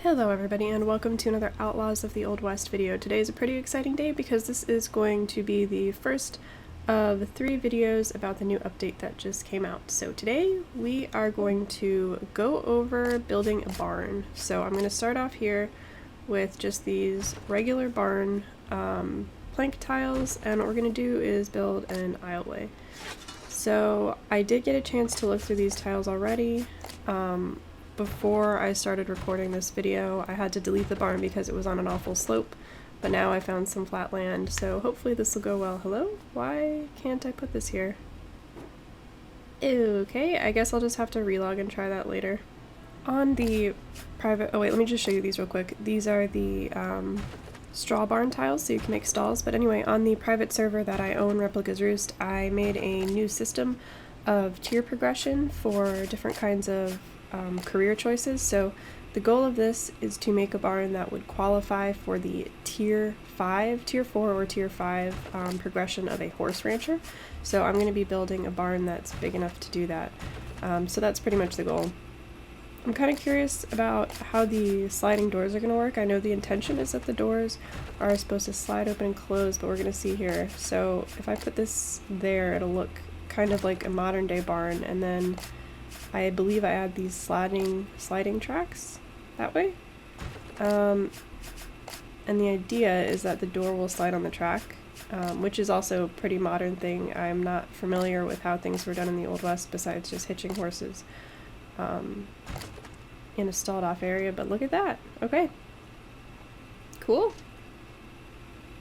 Hello everybody and welcome to another Outlaws of the Old West video. Today is a pretty exciting day because this is going to be the first of 3 videos about the new update that just came out. So today we are going to go over building a barn. So I'm going to start off here with just these regular barn plank tiles, and what we're going to do is build an aisleway. So I did get a chance to look through these tiles already. Before I started recording this video, I had to delete the barn because it was on an awful slope, but now I found some flat land, so hopefully this will go well. Hello? Why can't I put this here? Okay, I guess I'll just have to relog and try that later. On the private— oh wait, let me just show you these real quick. These are the straw barn tiles, so you can make stalls, but anyway, on the private server that I own, Replicas Roost, I made a new system of tier progression for different kinds of career choices. So the goal of this is to make a barn that would qualify for the tier 4 or tier 5 progression of a horse rancher. So I'm going to be building a barn that's big enough to do that. So that's pretty much the goal. I'm kind of curious about how the sliding doors are going to work. I know the intention is that the doors are supposed to slide open and close, but we're going to see here. So if I put this there, it'll look kind of like a modern day barn, and then I believe I add these sliding tracks that way. And the idea is that the door will slide on the track, which is also a pretty modern thing. I'm not familiar with how things were done in the Old West besides just hitching horses in a stalled off area, but look at that. Okay. Cool.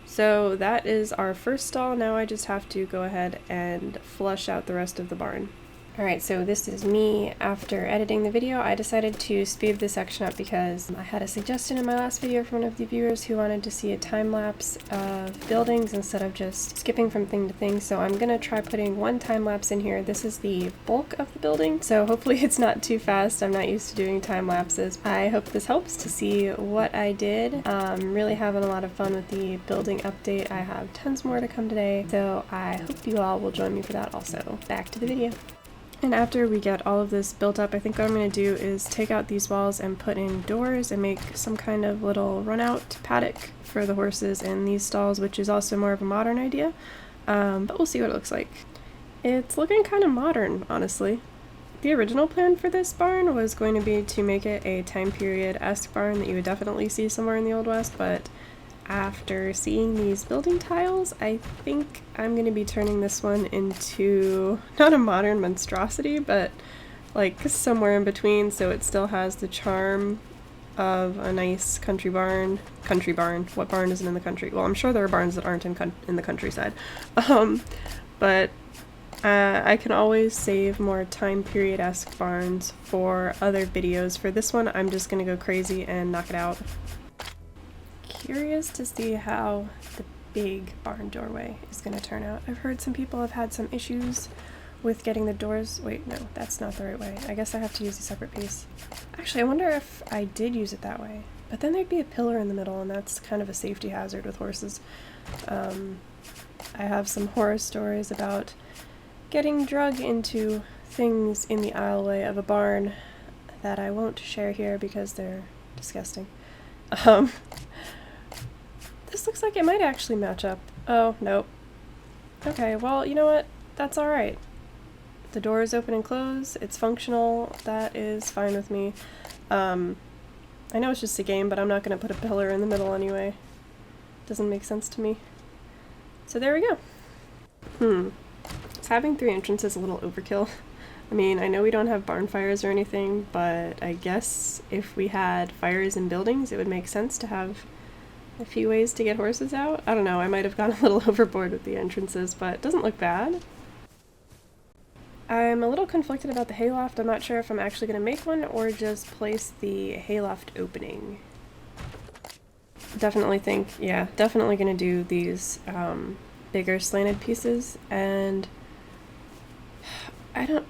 So that is our first stall. Now I just have to go ahead and flush out the rest of the barn. Alright, so this is me after editing the video. I decided to speed this section up because I had a suggestion in my last video from one of the viewers who wanted to see a time-lapse of buildings instead of just skipping from thing to thing, so I'm gonna try putting one time-lapse in here. This is the bulk of the building, so hopefully it's not too fast. I'm not used to doing time-lapses. I hope this helps to see what I did. Really having a lot of fun with the building update. I have tons more to come today, so I hope you all will join me for that also. Back to the video. And after we get all of this built up, I think what I'm going to do is take out these walls and put in doors and make some kind of little run-out paddock for the horses in these stalls, which is also more of a modern idea, but we'll see what it looks like. It's looking kind of modern, honestly. The original plan for this barn was going to be to make it a time period-esque barn that you would definitely see somewhere in the Old West, but after seeing these building tiles, I think I'm going to be turning this one into not a modern monstrosity, but like somewhere in between, so it still has the charm of a nice country barn. Country barn. What barn isn't in the country? Well, I'm sure there are barns that aren't in the countryside. But I can always save more time period-esque barns for other videos. For this one, I'm just going to go crazy and knock it out. Curious to see how the big barn doorway is going to turn out. I've heard some people have had some issues with getting the doors— wait, no, that's not the right way. I guess I have to use a separate piece. Actually, I wonder if I did use it that way. But then there'd be a pillar in the middle, and that's kind of a safety hazard with horses. I have some horror stories about getting drug into things in the aisleway of a barn that I won't share here because they're disgusting. This looks like it might actually match up. Oh, nope. Okay, well, you know what? That's alright. The doors open and close. It's functional. That is fine with me. I know it's just a game, but I'm not going to put a pillar in the middle anyway. Doesn't make sense to me. So there we go. Is having 3 entrances a little overkill? I mean, I know we don't have barn fires or anything, but I guess if we had fires in buildings, it would make sense to have a few ways to get horses out. I don't know, I might have gone a little overboard with the entrances, but it doesn't look bad. I'm a little conflicted about the hayloft. I'm not sure if I'm actually going to make one or just place the hayloft opening. Definitely think, yeah, definitely going to do these bigger slanted pieces, and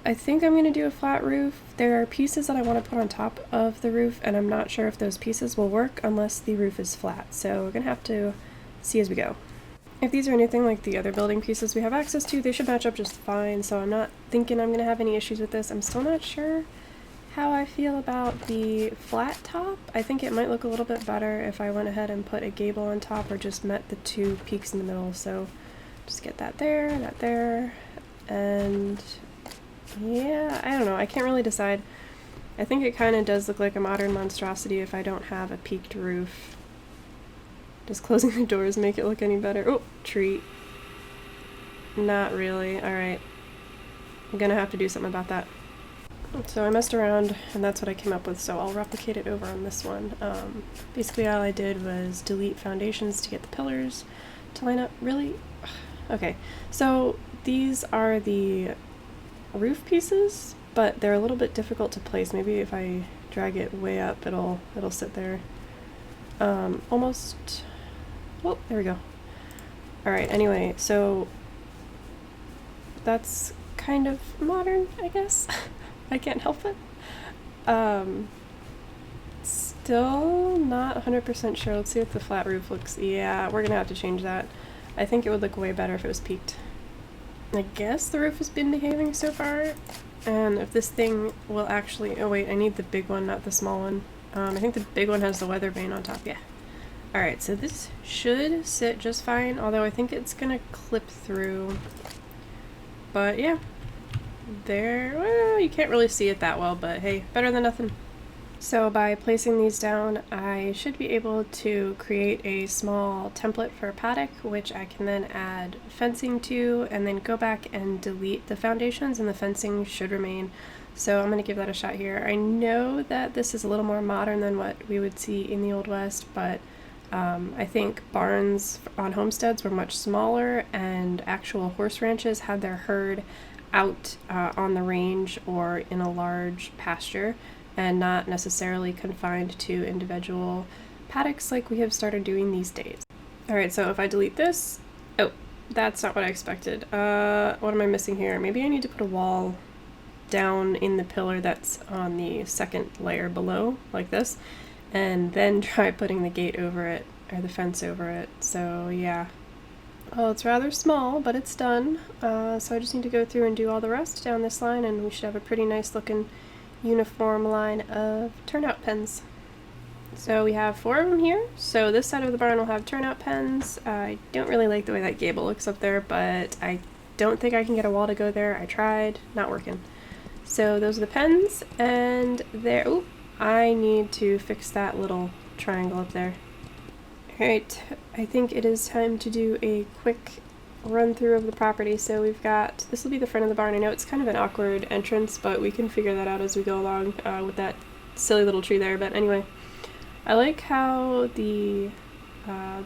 I think I'm going to do a flat roof. There are pieces that I want to put on top of the roof, and I'm not sure if those pieces will work unless the roof is flat, so we're going to have to see as we go. If these are anything like the other building pieces we have access to, they should match up just fine, so I'm not thinking I'm going to have any issues with this. I'm still not sure how I feel about the flat top. I think it might look a little bit better if I went ahead and put a gable on top or just met the two peaks in the middle. So just get that there, and yeah, I don't know, I can't really decide. I think it kind of does look like a modern monstrosity if I don't have a peaked roof. Does closing the doors make it look any better? Oh, treat. Not really. Alright. I'm gonna have to do something about that. So I messed around, and that's what I came up with, so I'll replicate it over on this one. Basically all I did was delete foundations to get the pillars to line up. Really? Okay, so these are the roof pieces, but they're a little bit difficult to place. Maybe if I drag it way up, it'll sit there. Almost... Well, there we go. Alright, anyway, so that's kind of modern, I guess. I can't help it. Still not 100% sure. Let's see what the flat roof looks. Yeah, we're gonna have to change that. I think it would look way better if it was peaked. I guess the roof has been behaving so far, and if this thing will actually... Oh wait, I need the big one, not the small one. I think the big one has the weather vane on top, yeah. Alright, so this should sit just fine, although I think it's gonna clip through. But yeah, there, well, you can't really see it that well, but hey, better than nothing. So by placing these down, I should be able to create a small template for a paddock, which I can then add fencing to, and then go back and delete the foundations, and the fencing should remain. So I'm going to give that a shot here. I know that this is a little more modern than what we would see in the Old West, but I think barns on homesteads were much smaller, and actual horse ranches had their herd out on the range or in a large pasture, and not necessarily confined to individual paddocks like we have started doing these days. Alright, so if I delete this... Oh, that's not what I expected. What am I missing here? Maybe I need to put a wall down in the pillar that's on the second layer below, like this, and then try putting the gate over it, or the fence over it. So yeah. Well, it's rather small, but it's done. So I just need to go through and do all the rest down this line, and we should have a pretty nice looking uniform line of turnout pens. So we have 4 of them here. So this side of the barn will have turnout pens. I don't really like the way that gable looks up there, but I don't think I can get a wall to go there. I tried, not working. So those are the pens, and there, oh, I need to fix that little triangle up there. Alright, I think it is time to do a quick run through of the property. So we've got, this will be the front of the barn. I know it's kind of an awkward entrance, but we can figure that out as we go along with that silly little tree there. But anyway, I like how the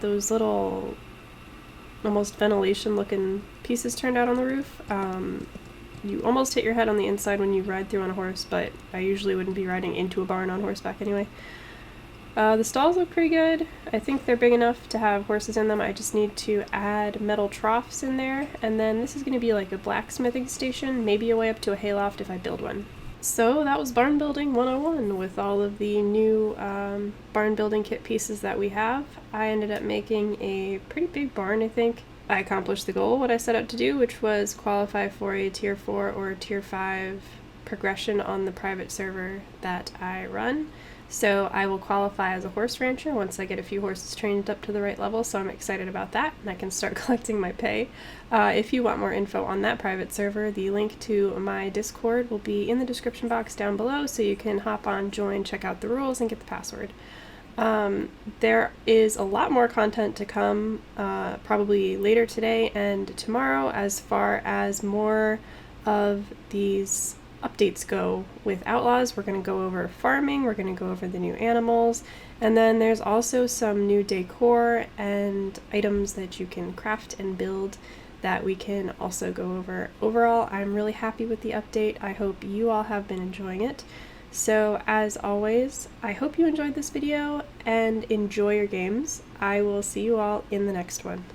those little almost ventilation looking pieces turned out on the roof. You almost hit your head on the inside when you ride through on a horse, but I usually wouldn't be riding into a barn on horseback anyway. The stalls look pretty good. I think they're big enough to have horses in them. I just need to add metal troughs in there, and then this is going to be like a blacksmithing station, maybe a way up to a hayloft if I build one. So that was Barn Building 101 with all of the new barn building kit pieces that we have. I ended up making a pretty big barn, I think. I accomplished the goal, what I set out to do, which was qualify for a tier 4 or tier 5 progression on the private server that I run. So I will qualify as a horse rancher once I get a few horses trained up to the right level, so I'm excited about that, and I can start collecting my pay. If you want more info on that private server, the link to my Discord will be in the description box down below, so you can hop on, join, check out the rules, and get the password. There is a lot more content to come, probably later today and tomorrow, as far as more of these updates go with Outlaws. We're going to go over farming, we're going to go over the new animals, and then there's also some new decor and items that you can craft and build that we can also go over. Overall, I'm really happy with the update. I hope you all have been enjoying it. So as always, I hope you enjoyed this video and enjoy your games. I will see you all in the next one.